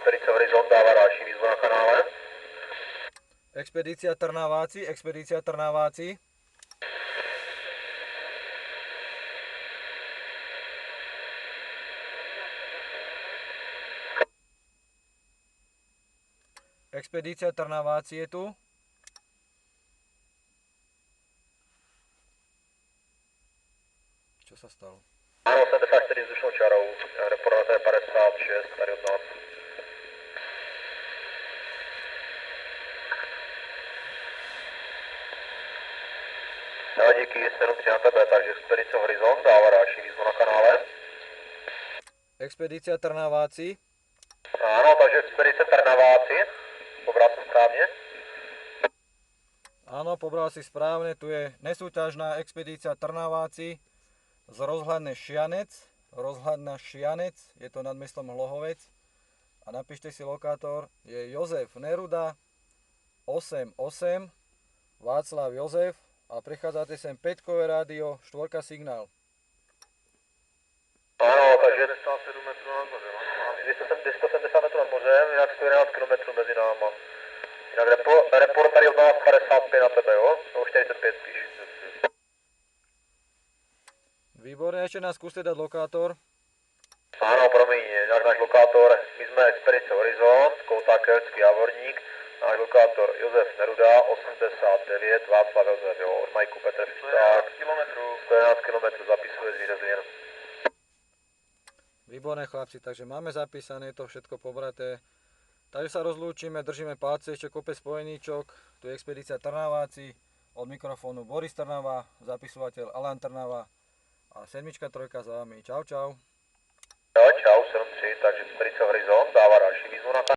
Expedice Horizont dává další výzvu na kanále. Expedícia Trnaváci, Expedícia Trnaváci. Expedícia Trnaváci je tu. Čo sa stalo? Áno, 74 vzdušnou čarou, report na 56, tady od nás. Já díky, 73 na tebe, takže Expedice Horizont dává další výzvu na kanále. Expedícia Trnaváci. Áno, takže Expedice Trnaváci, pobral som správne. Áno, pobral si správne, tu je nesúťažná expedícia Trnaváci z rozhľadne Šianec. Rozhľadná Šianec, je to nad mestom Hlohovec. A napíšte si lokátor, je Jozef Neruda 88 Václav Jozef a prichádzate sem 5-kové rádio, 4 signál. Áno, takže 207 metrů nad mořem. 270 metrů nad mořem, jinak 111 km mezi náma. Jinak report tady od nás 55 na tebe, jo? No 45 spíš. Výborne, ešte nás skúste dať lokátor. Áno, promiň, jinak náš lokátor, my jsme Expedice Horizont, Kouta Keltský Javorník, náš lokátor Josef Neruda, 89, Václav Josef, jo, od Majku Petr Fisták, 111 km zapisuje zvýrazně. Výborné chlapci, takže máme zapísané to všetko pobraté. Takže sa rozlúčime, držíme palce, ešte kopec spojeníčok. Tu je Expedícia Trnaváci, od mikrofónu Boris Trnava, zapisovateľ Alan Trnava a 7-3 za vami. Čau, čau. Jo, čau, 73, takže Expedice Horizont.